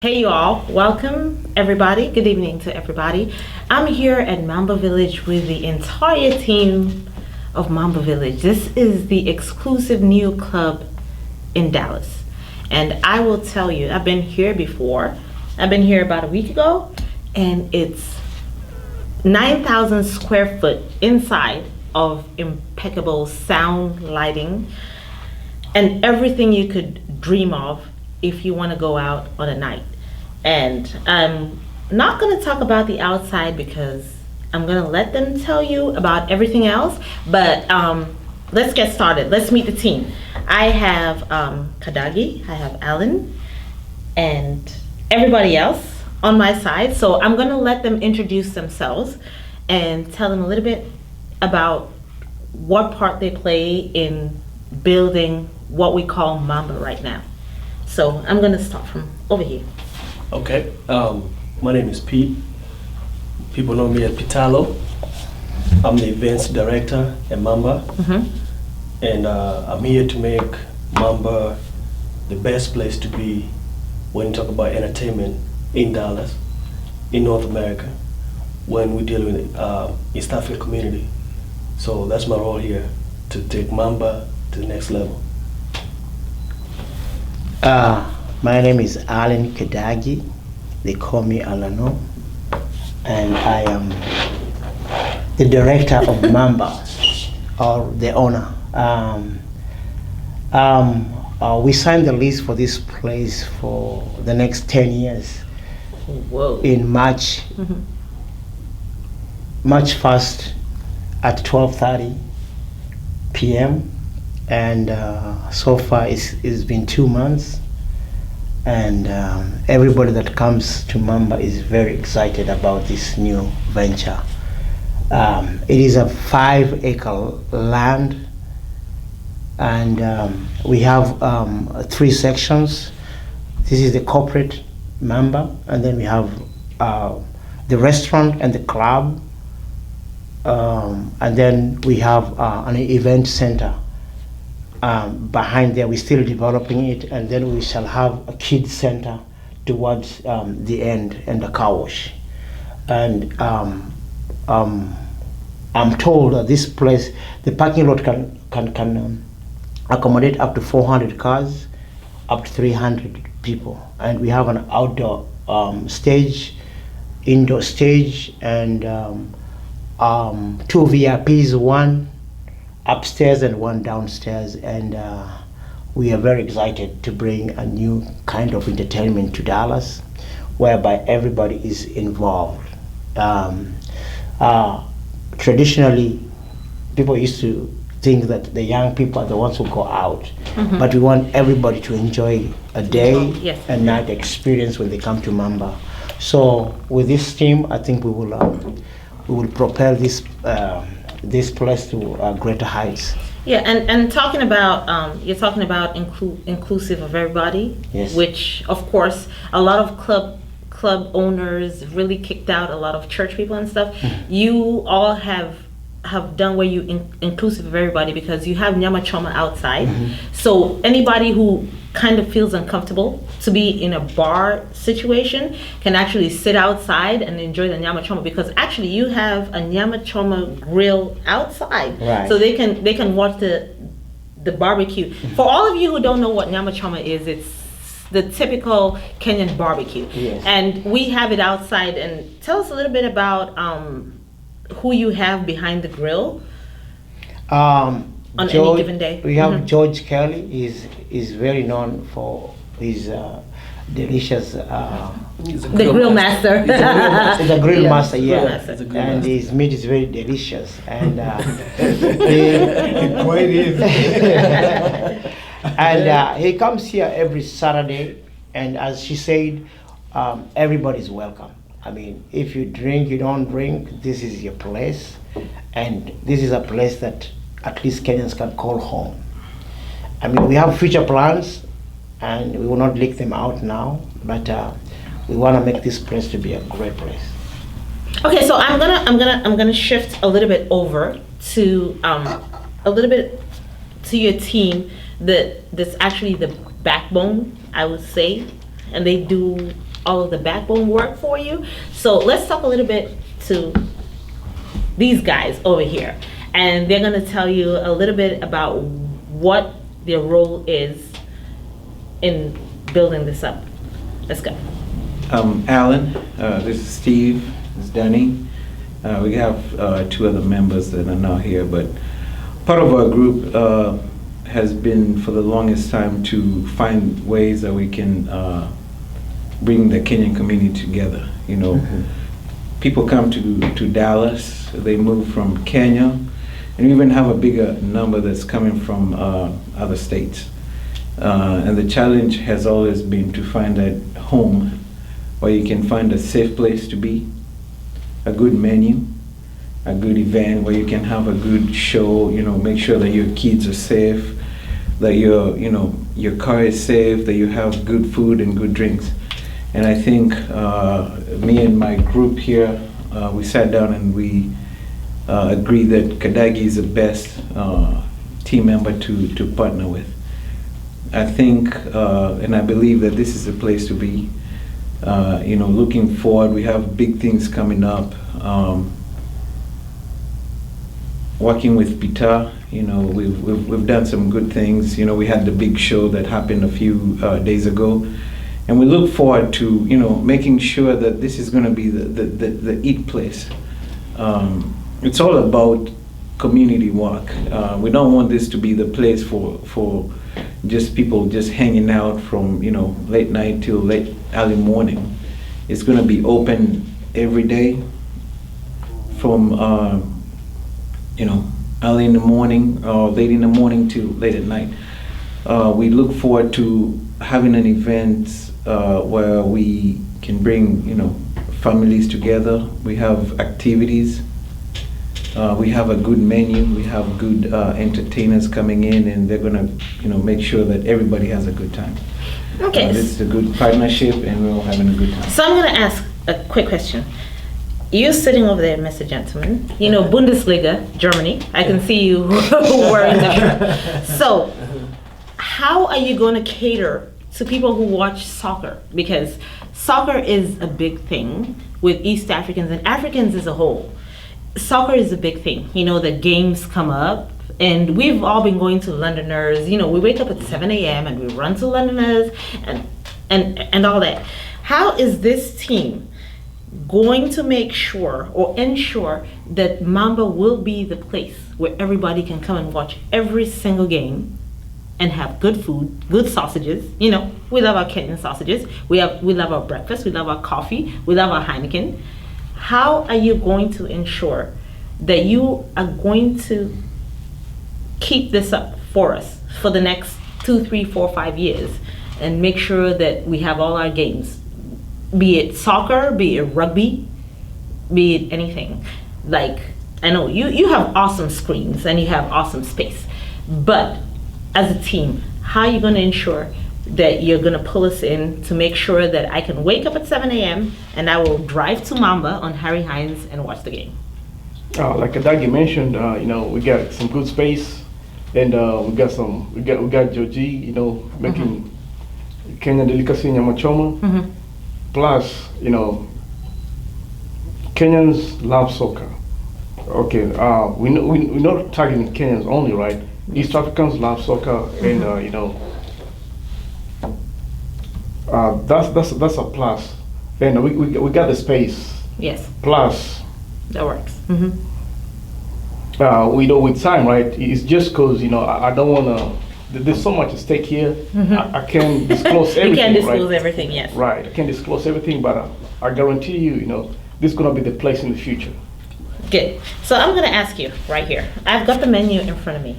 Hey you all, welcome everybody. Good evening to everybody. I'm here at Mamba Village with the entire team of Mamba Village. This is the exclusive new club in Dallas. And I will tell you, I've been here before. I've been here about a week ago, and it's 9,000 square foot inside of impeccable sound, lighting, and everything you could dream of if you want to go out on a night. And I'm not going to talk about the outside because I'm going to let them tell you about everything else. But let's get started. Let's meet the team. I have Kadagi, I have Alan, and everybody else on my side. So I'm going to let them introduce themselves and tell them a little bit about what part they play in building what we call Mamba right now. So I'm going to start from over here. Okay, my name is Pete. People know me as Pitalo. I'm the events director at Mamba. And I'm here to make Mamba the best place to be when you talk about entertainment in Dallas, in North America, when we deal with East African community. So that's my role here, to take Mamba to the next level. My name is Alan Kadagi. They call me Alano, and I am the director of Mamba, or the owner. We signed the lease for this place for the next 10 years. Whoa. In March, March 1st at 12:30 p.m. And so far it's been 2 months. And everybody that comes to Mamba is very excited about this new venture. It is a 5-acre land, and we have 3 sections. This is the corporate Mamba, and then we have the restaurant and the club, and then we have an event center. Behind there, we're still developing it, and then we shall have a kids center towards the end, and a car wash. And I'm told that this place, the parking lot can accommodate up to 400 cars, up to 300 people. And we have an outdoor stage, indoor stage, and 2 VIPs, one upstairs and one downstairs, and we are very excited to bring a new kind of entertainment to Dallas, whereby everybody is involved. Traditionally, people used to think that the young people are the ones who go out, but we want everybody to enjoy a day Yes. and night experience when they come to Mamba. So with this team, I think we will propel this place to greater heights. Yeah, and talking about you're talking about inclusive of everybody. Yes. Which of course a lot of club owners really kicked out a lot of church people and stuff. You all have done where you inclusive of everybody, because you have Nyama Choma outside. So anybody who kind of feels uncomfortable to be in a bar situation can actually sit outside and enjoy the Nyama Choma, because actually you have a Nyama Choma grill outside. Right. So they can watch the barbecue. For all of you who don't know what Nyama Choma is, it's the typical Kenyan barbecue. Yes. And we have it outside. And tell us a little bit about who you have behind the grill on any given day. We have George Kelly. Is very known for his delicious. He's a The grill master. He's a grill Yeah, master, yeah. grill master. He's a grill And master. his meat is very delicious, and Quite is. and he comes here every Saturday. And as she said, everybody's welcome. I mean, if you drink, you don't drink, this is your place, and this is a place that at least Kenyans can call home. I mean, we have future plans, and we will not leak them out now, but we want to make this place to be a great place. Okay, so I'm gonna shift a little bit over to a little bit to your team that's actually the backbone, I would say, and they do all of the backbone work for you. So let's talk a little bit to these guys over here, and they're going to tell you a little bit about what their role is in building this up. Let's go. Alan, this is Steve, this is Danny. We have 2 other members that are not here, but part of our group has been for the longest time to find ways that we can bring the Kenyan community together. You know, people come to Dallas, they move from Kenya, and we even have a bigger number that's coming from other states. And the challenge has always been to find a home where you can find a safe place to be, a good menu, a good event where you can have a good show, you know, make sure that your kids are safe, that your car is safe, that you have good food and good drinks. And I think me and my group here, we sat down and we agreed that Kadagi is the best team member to partner with. I think and I believe that this is the place to be. You know, looking forward, we have big things coming up. Working with Peter, you know, we've done some good things. You know, we had the big show that happened a few days ago, and we look forward to, you know, making sure that this is going to be the eat place. It's all about community work. We don't want this to be the place for just people just hanging out from, you know, late night till late early morning. It's going to be open every day from you know, early in the morning or late in the morning to late at night. We look forward to having an event where we can bring, you know, families together. We have activities. We have a good menu. We have good entertainers coming in, and they're gonna, you know, make sure that everybody has a good time. Okay. It's a good partnership, and we're all having a good time. So I'm going to ask a quick question. You're sitting over there, Mr. Gentleman. You know, Bundesliga, Germany. I can see you wearing the shirt. So, how are you going to cater to people who watch soccer? Because soccer is a big thing with East Africans and Africans as a whole. Soccer is a big thing. You know, the games come up, and we've all been going to Londoners. You know, we wake up at 7 a.m. and we run to Londoners and all that. How is this team going to make sure or ensure that Mamba will be the place where everybody can come and watch every single game and have good food, good sausages? You know, we love our Kenyan sausages. We love our breakfast. We love our coffee. We love our Heineken. How are you going to ensure that you are going to keep this up for us for the next 2, 3, 4, 5 years and make sure that we have all our games? Be it soccer, be it rugby, be it anything. Like, I know you have awesome screens and you have awesome space, but as a team, how are you going to ensure that you're going to pull us in to make sure that I can wake up at 7 a.m. and I will drive to Mamba on Harry Hines and watch the game? Like Adagi mentioned, you know, we got some good space, and we got Joji, you know, making Kenyan delicacy nyamachoma. Plus, you know, Kenyans love soccer. Okay, we're not targeting Kenyans only, right? East Africans love soccer, and you know, that's a plus. And we got the space. Yes. Plus, that works. We know with time, right? It's just because, you know, I don't want to. There's so much at stake here. I can't disclose everything. You can't disclose right? everything, yes. Right, I can't disclose everything, but I guarantee you, you know, this is going to be the place in the future. Good. So I'm going to ask you right here. I've got the menu in front of me.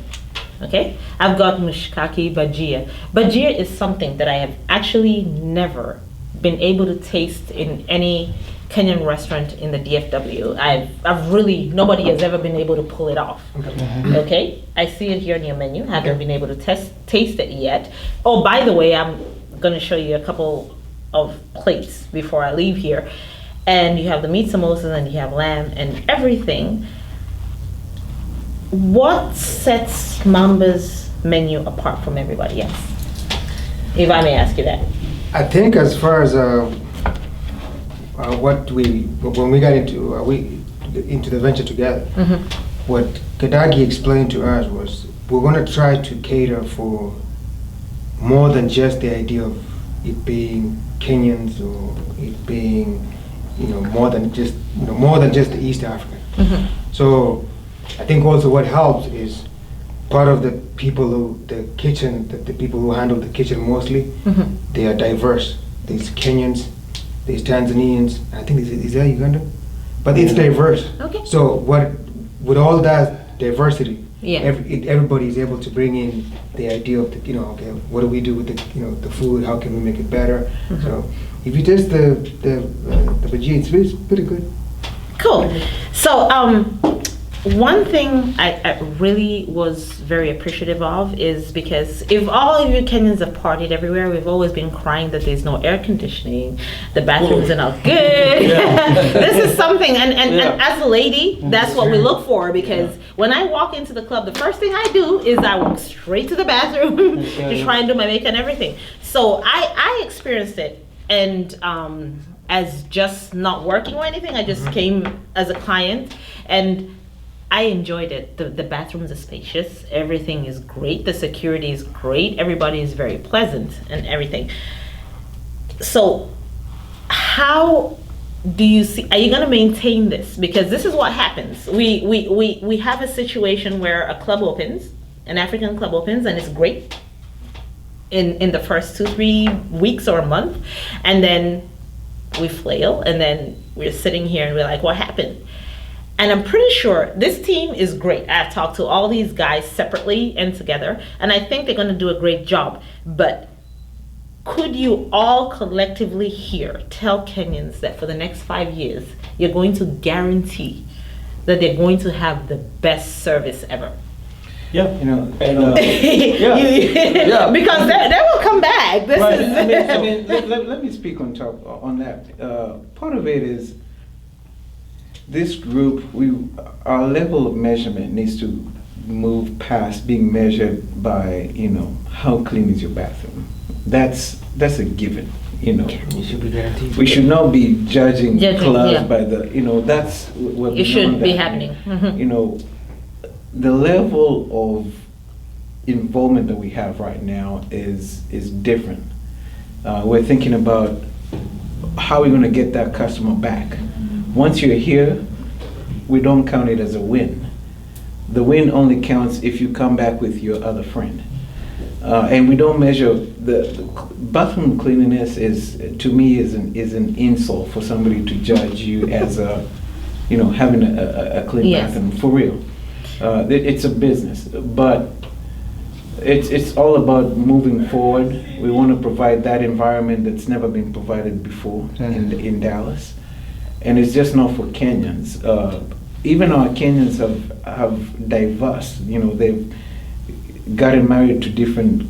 Okay? I've got mushkaki bajia. Bajia is something that I have actually never been able to taste in any Kenyan restaurant in the DFW. I've really, nobody has ever been able to pull it off. Okay? I see it here on your menu. Haven't been able to taste it yet. Oh, by the way, I'm going to show you a couple of plates before I leave here. And you have the meat samosas and you have lamb and everything. What sets Mamba's menu apart from everybody else? If I may ask you that. I think as far as when we got into the venture together, what Gadagi explained to us was we're going to try to cater for more than just the idea of it being Kenyans or it being, more than just the East African. So I think also what helps is part of the people the people who handle the kitchen mostly, they are diverse. There's Kenyans, there's Tanzanians, I think is that Uganda? But it's diverse. Okay. So with all that diversity, Yeah. Everybody is able to bring in the idea of okay, what do we do with the food? How can we make it better? So if you taste the bhaji, it's pretty good. Cool. So, one thing I really was very appreciative of is because if all of you Kenyans have partied everywhere, we've always been crying that there's no air conditioning, the bathrooms are not good. This is something, and as a lady, that's what we look for, because when I walk into the club, the first thing I do is I walk straight to the bathroom to try and do my makeup and everything. So I experienced it, and as just not working or anything, I just came as a client, and I enjoyed it. The bathrooms are spacious. Everything is great. The security is great. Everybody is very pleasant and everything. So how do you see, are you going to maintain this? Because this is what happens. We have a situation where a club opens, an African club opens, and it's great in the first 2-3 weeks or a month. And then we flail, and then we're sitting here and we're like, what happened? And I'm pretty sure this team is great. I've talked to all these guys separately and together, and I think they're going to do a great job. But could you all collectively here tell Kenyans that for the next 5 years, you're going to guarantee that they're going to have the best service ever? Yeah, And Because they will come back. This right. is Let me speak on top on that. Part of it is this group. Our level of measurement needs to move past being measured by how clean is your bathroom. That's a given. You should be guaranteed. We should not be judging clubs yeah. by the. That's what it should be happening. The level of involvement that we have right now is different. We're thinking about how we're going to get that customer back. Once you're here, we don't count it as a win. The win only counts if you come back with your other friend. And we don't measure the bathroom cleanliness to me is an insult for somebody to judge you as having a clean Yes. bathroom, for real. It's a business, but it's all about moving forward. We want to provide that environment that's never been provided before in Dallas, and it's just not for Kenyans. Even our Kenyans have diverse. They've gotten married to different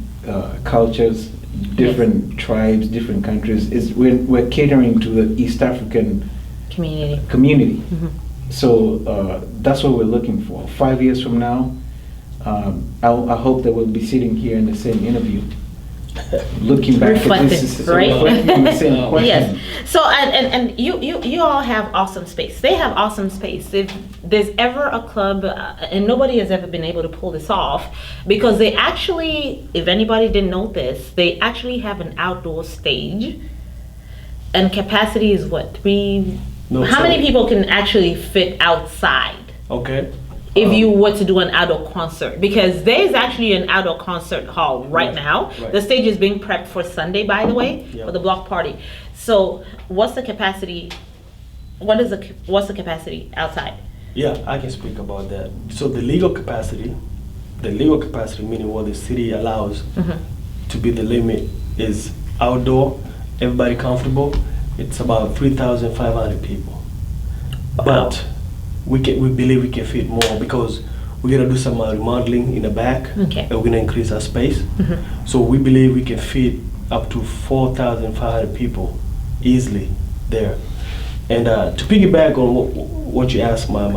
cultures, different tribes, different countries. We're catering to the East African community. So that's what we're looking for. 5 years from now, I hope that we'll be sitting here in the same interview, looking back at this, right? reflecting the same question. Yes. So and you all have awesome space. They have awesome space. If there's ever a club, and nobody has ever been able to pull this off, because they actually, if anybody didn't know this, they actually have an outdoor stage, and capacity is what, 3? No, How sorry. many people can actually fit outside Okay. if you were to do an outdoor concert? Because there's actually an outdoor concert hall right now. Right. The stage is being prepped for Sunday, by the way, Yeah. for the block party. So what's the capacity? What's the capacity outside? Yeah, I can speak about that. So the legal capacity meaning what the city allows to be the limit is outdoor, everybody comfortable. It's about 3,500 people. But we believe we can fit more because we're gonna do some remodeling in the back, Okay. and we're gonna increase our space. So we believe we can fit up to 4,500 people easily there. And to piggyback on what you asked my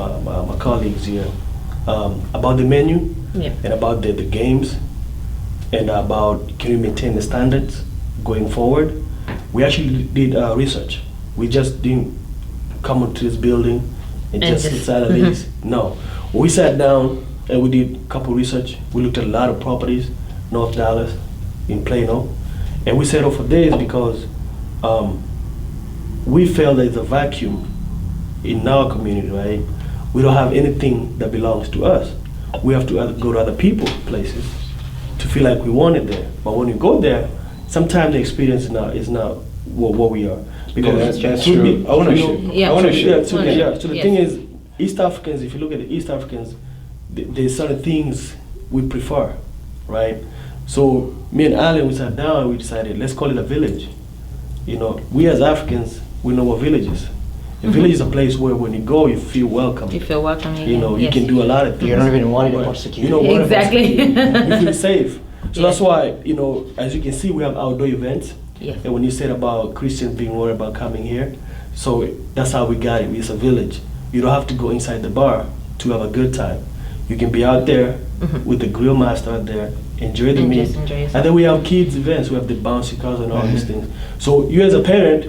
colleagues here about the menu Yeah. and about the games and about can we maintain the standards going forward, we actually did research. We just didn't come into this building and just just- inside of this. No, we sat down and we did a couple research. We looked at a lot of properties, North Dallas, in Plano, and we settled for this because we felt there's a vacuum in our community, right? We don't have anything that belongs to us. We have to go to other people's places to feel like we want it there. But when you go there, sometimes the experience is not what we are. Because that's to true. be- Ownership. Yeah. Ownership. Yeah, so, Ownership. yeah, so the Yes. thing is, East Africans, if you look at the East Africans, there's certain things we prefer, right? So me and Alan, we sat down and we decided, let's call it a village. You know, we as Africans, we know what village is. A village is a place where when you go, you feel welcome. You feel welcome. You know, you yes. can do a lot of things. You're not even worried Right. about security. You don't worry about Exactly. security. You feel safe. So Yeah. that's why, you know, as you can see, we have outdoor events. Yes. And when you said about Christians being worried about coming here, so that's how we got it. It's a village. You don't have to go inside the bar to have a good time. You can be out there Mhm. with the grill master out there, enjoy the And meat. just enjoy yourself. And then we have kids events. We have the bouncy cars and all these things. So you as a parent,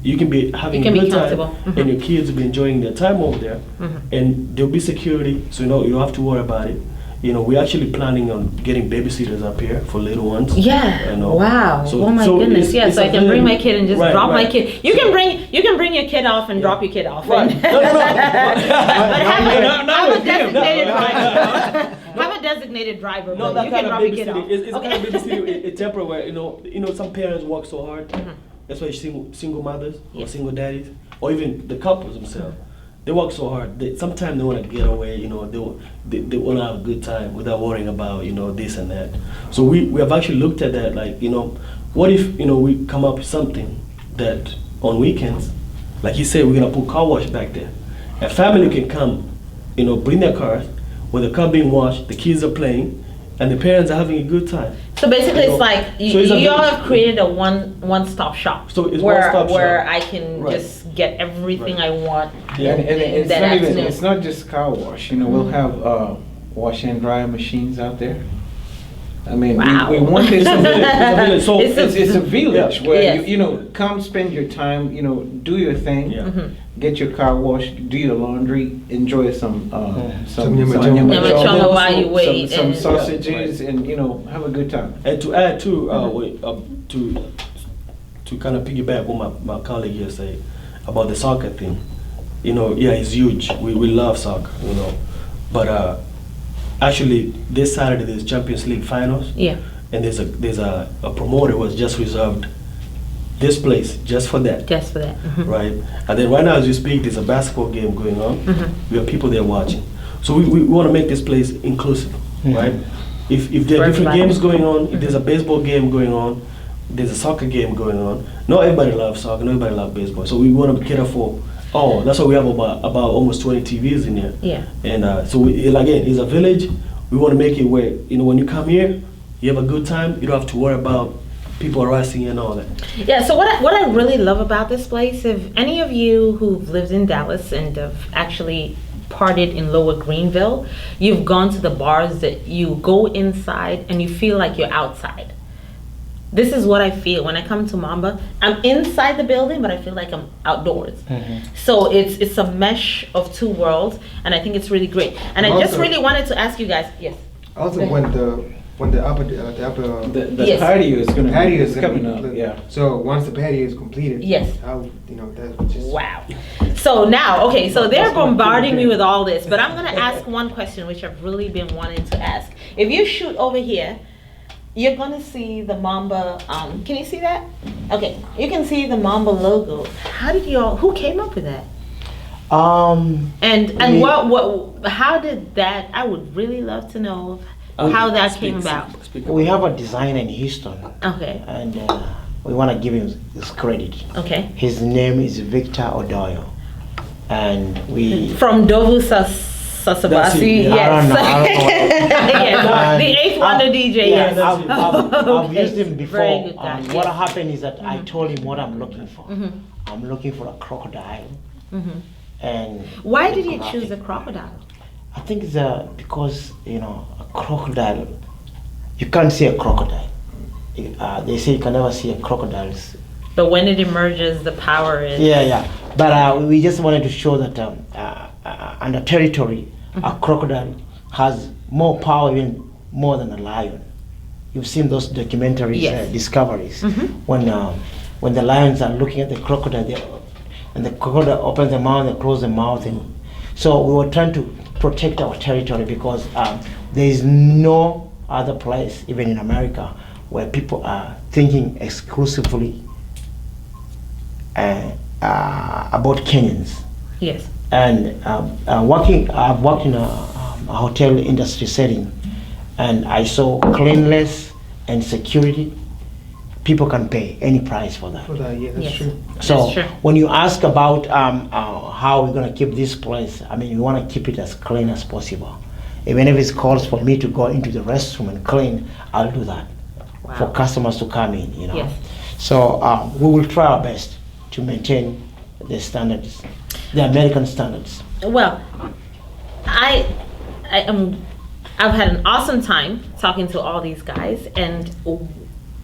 you can be having can a be good time, comfortable. Mhm. and your kids will be enjoying their time over there. Mhm. And there'll be security, so you know you don't have to worry about it. You know, we're actually planning on getting babysitters up here for little ones. Yeah. You know. Wow. So- oh my so goodness. it's- Yeah. it's So I a can bring very- my kid and just right, drop my right. kid. You can bring your kid off and Yeah. drop your kid off. Right. And- No, no, no. but have Not a with him. designated No, driver. Have a designated driver. No, but that you kind can of drop your kid babysitting. off. It's Okay. kind of babysitting. It's temporary. Where, you know, some parents work so hard. Mhm. That's why single mothers Yeah. or single daddies, or even the couples themselves. They work so hard. Sometimes they want to get away. You know, they want to have a good time without worrying about this and that. So we have actually looked at that. Like, what if we come up with something that on weekends, like you said, we're gonna put car wash back there. A family can come, bring their cars, with the car being washed, the kids are playing, and the parents are having a good time. So basically, You it's know, like so it's a you all village. have created a one-stop shop. So it's where one-stop where shop. I can Right. just get everything Right. I want. Yeah. And it's that not even, afternoon. it's not just car wash, we'll have wash and dry machines out there. I mean, Wow. we want this, It's a village. So it's a village Yeah. where Yes. you come spend your time, do your thing, Yeah. Mhm. get your car washed, do your laundry, enjoy some Some nyamachoma. Nyamachoma while you wait some and- sausages, and have a good time. And to add too, to kind of piggyback what my colleague here said about the soccer thing, yeah, it's huge. We love soccer, but actually this Saturday there's Champions League finals, Yeah. and there's a promoter was just reserved this place just for that, Just for that. Mhm. right? And then right now as we speak, there's a basketball game going on. Mhm. We have people there watching, so we want to make this place inclusive, right? If there For are different everybody. games going on, if there's a baseball game going on, there's a soccer game going on. Not everybody loves soccer, not everybody loves baseball. So we want to cater for all. That's why we have about almost 20 TVs in here. Yeah. And so again, it's a village. We want to make it where when you come here, you have a good time. You don't have to worry about people harassing you and all that. Yeah, so what I really love about this place, if any of you who've lived in Dallas and have actually partied in Lower Greenville, you've gone to the bars that you go inside and you feel like you're outside. This is what I feel when I come to Mamba. I'm inside the building, but I feel like I'm outdoors. So it's a mesh of two worlds, and I think it's really great. And I just Also- really wanted to ask you guys, yes. Also, when the upper The Yes. patio is gonna patio be is gonna coming be up, completed. yeah. So once the patio is completed, Yes. how that's just Wow. So now, okay, so they're That's my bombarding me favorite. with all this, but I'm gonna ask one question which I've really been wanting to ask. If you shoot over here, you're gonna see the Mamba, can you see that? Okay, you can see the Mamba logo. How did who came up with that? And We- how did that, I would really love to know Uh, how that speak- came about. speak We about have a designer in Houston, Okay, and we want to give him his credit. okay. His name is Victor Odoyo, and we. From Dovu That's Sasabasi, it. yes. I don't know. Yes, the eighth wonder DJ, yes. Yeah, I've Okay. used him before. Very good guy, What yes. happened is that I told him what I'm looking for. Mhm. I'm looking for a crocodile, Mhm. and Why did you graphic. choose a crocodile? I think it's because a crocodile. You can't see a crocodile. They say you can never see a crocodile's but when it emerges, the power is. Yeah. But we just wanted to show that under territory, a crocodile has more power, even more than a lion. You've seen those documentaries, Yes. discoveries, when the lions are looking at the crocodile, and the crocodile opens the mouth and closes the mouth. And so we were trying to protect our territory because there is no other place, even in America, where people are thinking exclusively about Kenyans. Yes. And I've worked in a hotel industry setting, and I saw cleanliness and security. People can pay any price for that. For that, yeah, that's Yes. true. So That's true. when you ask about how we're gonna keep this place, I mean, we wanna keep it as clean as possible. Even if it calls for me to go into the restroom and clean, I'll do that for Wow. customers to come in, you know. Yes. So we will try our best to maintain the standards, the American standards. Well, I've had an awesome time talking to all these guys, and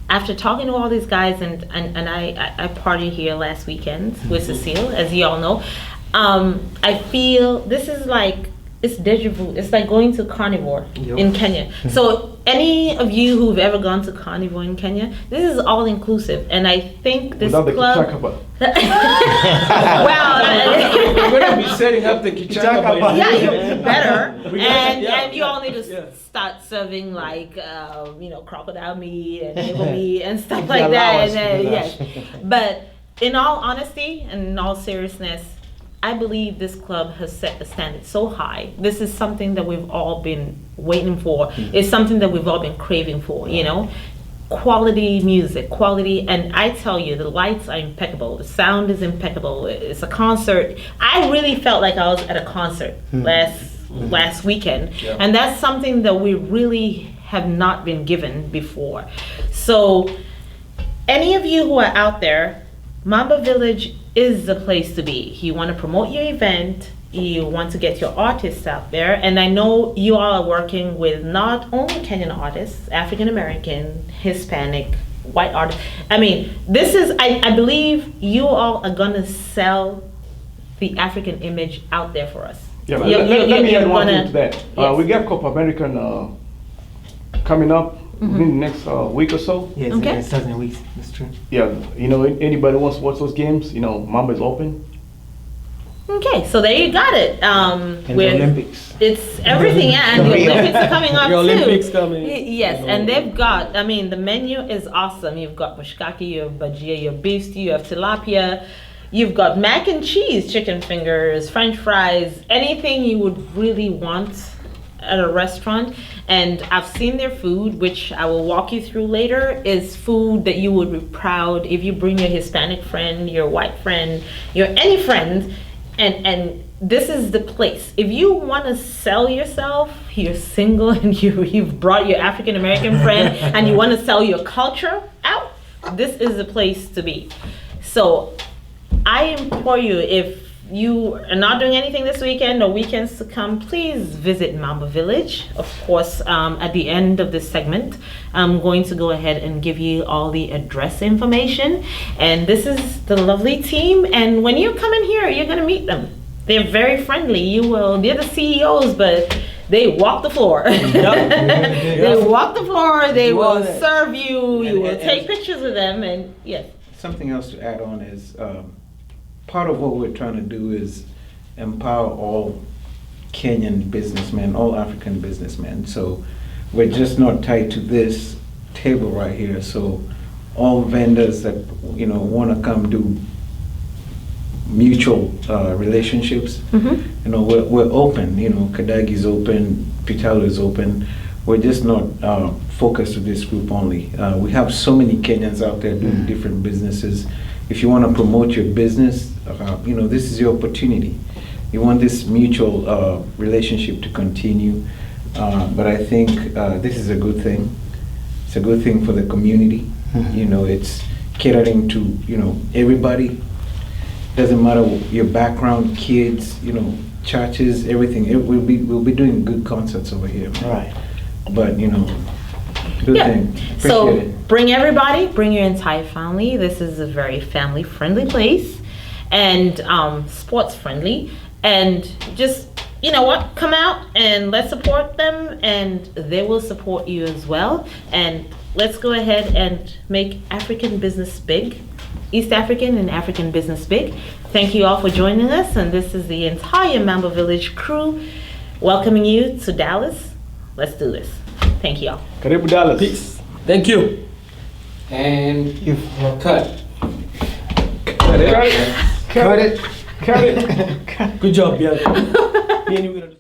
after talking to all these guys, and I partied here last weekend with Cecile, as you all know. I feel this is like, it's deja vu. It's like going to carnivore Yep. in Kenya. So any of you who've ever gone to carnivore in Kenya, this is all inclusive, and I think this Without the club. kichaka. Well, We're gonna be setting up the kichaka. by yeah, then. you better. We got- And yeah. and you all need to Yeah. start serving like crocodile meat and eagle meat and stuff If like they that. allow And us then, to do yes, that. but in all honesty and in all seriousness, I believe this club has set the standard so high. This is something that we've all been waiting for. It's something that we've all been craving for. You know. Quality music, quality, and I tell you, the lights are impeccable. The sound is impeccable. It's a concert. I really felt like I was at a concert last weekend, Yeah. and that's something that we really have not been given before. So, any of you who are out there, Mamba Village is the place to be. You want to promote your event. You want to get your artists out there, and I know you all are working with not only Kenyan artists, African American, Hispanic, white artists. I mean, this is, I believe you all are gonna sell the African image out there for us. Yeah, but You- let you- me you're add one gonna- thing to that. Yes. We got Copa American coming up within the next week or so. Yes, Okay. it starts in weeks. That's true. Yeah, you know, anybody wants to watch those games, you know, Mamba is open. Okay, so there you got it. And the We're- Olympics. It's everything, yeah, and the Rio. Olympics are coming up The too. Olympics coming. Yes, You know. and they've got, I mean, the menu is awesome. You've got bushkaki, you have bajia, you have beef stew, you have tilapia, you've got mac and cheese, chicken fingers, french fries, anything you would really want at a restaurant. And I've seen their food, which I will walk you through later, is food that you would be proud if you bring your Hispanic friend, your white friend, your any friend, and this is the place. If you want to sell yourself, you're single and you've brought your African American friend and you want to sell your culture out, this is the place to be. So I implore you, if you are not doing anything this weekend or weekends to come, please visit Mamba Village. Of course, at the end of this segment, I'm going to go ahead and give you all the address information. And this is the lovely team. And when you come in here, you're going to meet them. They're very friendly. They're the CEOs, but they walk the floor. They walk the floor. They Do all will that. serve you. You will And- take pictures with them. And yes. Something else to add on is part of what we're trying to do is empower all Kenyan businessmen, all African businessmen. So we're just not tied to this table right here. So all vendors that want to come do mutual relationships, we're open. Kadagi's open, Pitalo is open. We're just not focused to this group only. We have so many Kenyans out there doing different businesses. If you want to promote your business, this is your opportunity. You want this mutual relationship to continue. But I think this is a good thing. It's a good thing for the community. It's catering to, everybody. Doesn't matter your background, kids, churches, everything. We'll be doing good concerts over here. Right. But good Yeah. thing. Appreciate So it. bring everybody, bring your entire family. This is a very family-friendly place and sports-friendly. And just, you know what, come out and let's support them, and they will support you as well. And let's go ahead and make African business big, East African and African business big. Thank you all for joining us, and this is the entire Mamba Village crew welcoming you to Dallas. Let's do this. Thank you all. Karibu Dallas. Peace. Thank you. And you've cut. Cut it. Cut it. Cut it. Good job, Bianca. Me and you gonna do